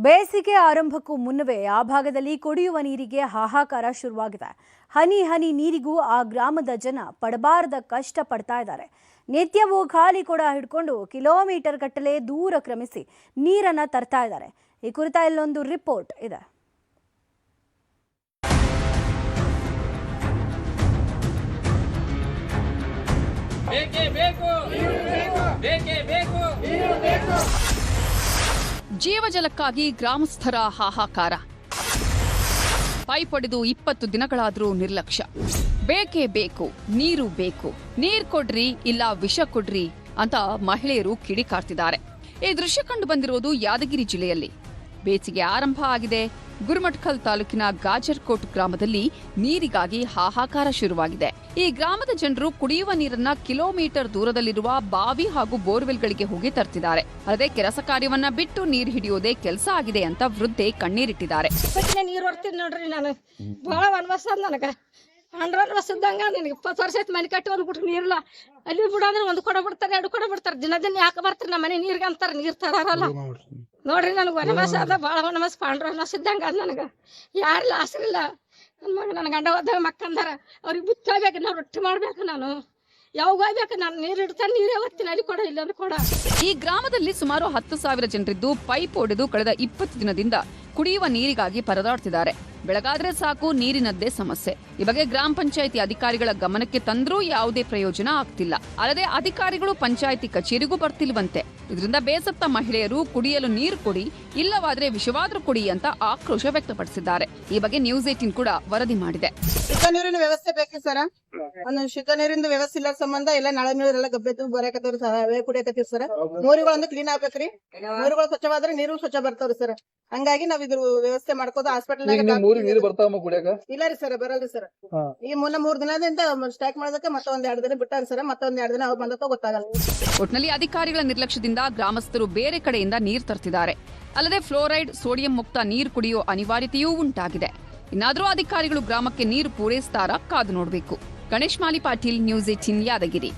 ಬೇಸಿಗೆ ಆರಂಭಕ್ಕೂ ಮುನ್ನವೇ ಆ ಭಾಗದಲ್ಲಿ ಕುಡಿಯುವ ನೀರಿಗೆ ಹಾಹಾಕಾರ ಶುರುವಾಗಿದೆ. ಹನಿ ಹನಿ ನೀರಿಗೂ ಆ ಗ್ರಾಮದ ಜನ ಪಡಬಾರದ ಕಷ್ಟ ಪಡ್ತಾ ಇದ್ದಾರೆ. ನಿತ್ಯವೂ ಖಾಲಿ ಕೊಡ ಹಿಡ್ಕೊಂಡು ಕಿಲೋಮೀಟರ್ ಗಟ್ಟಲೆ ದೂರ ಕ್ರಮಿಸಿ ನೀರನ್ನ ತರ್ತಾ ಇದ್ದಾರೆ. ಈ ಕುರಿತ ಇಲ್ಲೊಂದು ರಿಪೋರ್ಟ್ ಇದೆ. ಜೀವಜಲಕ್ಕಾಗಿ ಗ್ರಾಮಸ್ಥರ ಹಾಹಾಕಾರ. ಪೈಪ್ ಹೊಡೆದು 20 ದಿನಗಳಾದರೂ ನಿರ್ಲಕ್ಷ್ಯ. ಬೇಕೇ ಬೇಕು, ನೀರು ಬೇಕು, ನೀರ್ ಕೊಡ್ರಿ ಇಲ್ಲ ವಿಷ ಕೊಡ್ರಿ ಅಂತ ಮಹಿಳೆಯರು ಕಿಡಿಕಾರ್ತಿದ್ದಾರೆ. ಈ ದೃಶ್ಯ ಕಂಡು ಬಂದಿರೋದು ಯಾದಗಿರಿ ಜಿಲ್ಲೆಯಲ್ಲಿ. ಬೇಸಿಗೆ ಆರಂಭ ಆಗಿದೆ. ಗುರುಮಠಕಲ್ ತಾಲೂಕಿನ ಗಾಜರ್ಕೋಟ್ ಗ್ರಾಮದಲ್ಲಿ ನೀರಿಗಾಗಿ ಹಾಹಾಕಾರ ಶುರುವಾಗಿದೆ. ಈ ಗ್ರಾಮದ ಜನರು ಕುಡಿಯುವ ನೀರನ್ನ ಕಿಲೋಮೀಟರ್ ದೂರದಲ್ಲಿರುವ ಬಾವಿ ಹಾಗೂ ಬೋರ್ವೆಲ್ಗಳಿಗೆ ಹೋಗಿ ತರ್ತಿದ್ದಾರೆ. ಅಲ್ಲದೆ ಕೆಲಸ ಕಾರ್ಯವನ್ನ ಬಿಟ್ಟು ನೀರು ಹಿಡಿಯೋದೇ ಕೆಲಸ ಆಗಿದೆ ಅಂತ ವೃದ್ಧೆ ಕಣ್ಣೀರಿಟ್ಟಿದ್ದಾರೆ. ನೀರು ಹೊಡ್ತೀನಿ ನೋಡ್ರಿ, ನಾನು ಬಹಳ ವನವಾಸ ನನಗ ವನವಾಸದಂಗ ನನಗೆ 20 ವರ್ಷ ಆಯ್ತು. ಮನೆ ಕಟ್ಟಿ ಒಂದ್ಬಿಟ್ರು ನೀರಿಲ್ಲ. ಅಲ್ಲಿ ಬಿಡಂದ್ರೆ 1 ಕೊಡ ಬಿಡ್ತಾರೆ, 2 ಕೊಡ ಬಿಡ್ತಾರೆ. ದಿನ ಯಾಕೆ ಬರ್ತಾರೆ ನಮ್ಮ ಮನೆ ನೀರ್ಗೆ ಅಂತಾರೆ, ನೀರ್ ತರಾರಲ್ಲ ನೋಡ್ರಿ. ನನಗೆ ವನವಾಸ ಅದ, ಬಹಳ ವನವಾಸ, ಪಾಂಡ್ರ ವನವಾಸ ಇದ್ದಂಗ ಅದ. ನನಗ ಯಾರಿಲ್ಲ, ಆಸರಿಲ್ಲ. ನನ್ನ ಮಗ ನನ್ನ ಗಂಡ ಹೋದಾಗ ಮಕ್ಕಂದಾರ, ಅವ್ರಿಗೆ ಬುತ್ತಿ ಹೋಗ್ಬೇಕು, ನಾವು ರೊಟ್ಟಿ ಮಾಡ್ಬೇಕು. ನಾನು ಯಾವಾಗ ಹೋಗ್ಬೇಕು, ನಾನು ನೀರು ಇಡ್ತಾನೆ, ನೀರೇ ಓದ್ತೀನಿ. ಅಲ್ಲಿ ಕೊಡ ಇಲ್ಲ ಕೊಡ. ಈ ಗ್ರಾಮದಲ್ಲಿ ಸುಮಾರು 10,000 ಜನರಿದ್ದು ಪೈಪ್ ಹೊಡೆದು ಕಳೆದ 20 ದಿನದಿಂದ ಕುಡಿಯುವ ನೀರಿಗಾಗಿ ಪರದಾಡ್ತಿದ್ದಾರೆ. ಬೆಳಗಾದ್ರೆ ಸಾಕು ನೀರಿನದ್ದೇ ಸಮಸ್ಯೆ. ಈ ಬಗ್ಗೆ ಗ್ರಾಮ ಪಂಚಾಯಿತಿ ಅಧಿಕಾರಿಗಳ ಗಮನಕ್ಕೆ ತಂದ್ರೂ ಯಾವುದೇ ಪ್ರಯೋಜನ ಆಗ್ತಿಲ್ಲ. ಅಲ್ಲದೆ ಅಧಿಕಾರಿಗಳು ಪಂಚಾಯಿತಿ ಕಚೇರಿಗೂ ಬರ್ತಿಲ್ವಂತೆ. ಇದರಿಂದ ಬೇಸತ್ತ ಮಹಿಳೆಯರು ಕುಡಿಯಲು ನೀರು ಕೊಡಿ, ಇಲ್ಲವಾದ್ರೆ ವಿಷವಾದ್ರೂ ಕೊಡಿ ಅಂತ ಆಕ್ರೋಶ ವ್ಯಕ್ತಪಡಿಸಿದ್ದಾರೆ. ಈ ಬಗ್ಗೆ ನ್ಯೂಸ್ 18 ಕೂಡ ವರದಿ ಮಾಡಿದೆ. ಶುದ್ಧ ನೀರಿನ ವ್ಯವಸ್ಥೆ ಬೇಕು ಸರ್. ಒಂದು ಶುದ್ಧ ನೀರಿನ ವ್ಯವಸ್ಥೆ ಇಲ್ಲ ಸಂಬಂಧ ಎಲ್ಲ ನಾಳೆ ನೀರೆಲ್ಲ ಗಬ್ಬೆದ್ದು ಬರಕತ್ತವ್ರಿ ಸರ್. ಅವೇ ಕುಡಿಯಕತ್ತೀವಿ ಸರ್. ಮೋರಿಗಳೊಂದು ಕ್ಲೀನ್ ಆಗ್ಬೇಕ್ರಿ. ಮೋರಿಗಳು ಸ್ವಚ್ಛವಾದ್ರೆ ನೀರು ಸ್ವಚ್ಛ ಬರ್ತಾವ್ರಿ ಸರ್. ಹಂಗಾಗಿ ನಾವ್ ಇದ್ರ ವ್ಯವಸ್ಥೆ ಮಾಡ್ಕೋದು ಹಾಸ್ಪಿಟಲ್ ಇಲ್ಲ ರೀ ಸರ್, ಬರಲ್ರಿ ಸರ್. ಈ ಮುನ್ನ 3 ದಿನದಿಂದ ಸ್ಟಾಕ್ ಮಾಡೋದಕ್ಕೆ ಮತ್ತೊಂದ್ 2 ದಿನ ಬಿಟ್ಟಾರ ಸರ್. ಮತ್ತೊಂದ್ 2 ದಿನ ಅವ್ರು ಬಂದತ್ತ ಗೊತ್ತಾಗಲ್ಲ. ಒಟ್ನಲ್ಲಿ ಅಧಿಕಾರಿಗಳ ನಿರ್ಲಕ್ಷ್ಯದಿಂದ ಗ್ರಾಮಸ್ಥರು ಬೇರೆ ಕಡೆಯಿಂದ ನೀರು ತರ್ತಿದ್ದಾರೆ. ಅಲ್ಲದೆ ಫ್ಲೋರೈಡ್, ಸೋಡಿಯಂ ಮುಕ್ತ ನೀರು ಕುಡಿಯೋ ಅನಿವಾರ್ಯತೆಯೂ ಉಂಟಾಗಿದೆ. ಇನ್ನಾದರೂ ಅಧಿಕಾರಿಗಳು ಗ್ರಾಮಕ್ಕೆ ನೀರು ಪೂರೈಸ್ತಾರಾ ಕಾದು ನೋಡಬೇಕು. ಗಣೇಶ್ ಮಾಲಿ ಪಾಟೀಲ್, ನ್ಯೂಸ್ 18 ಯಾದಗಿರಿ.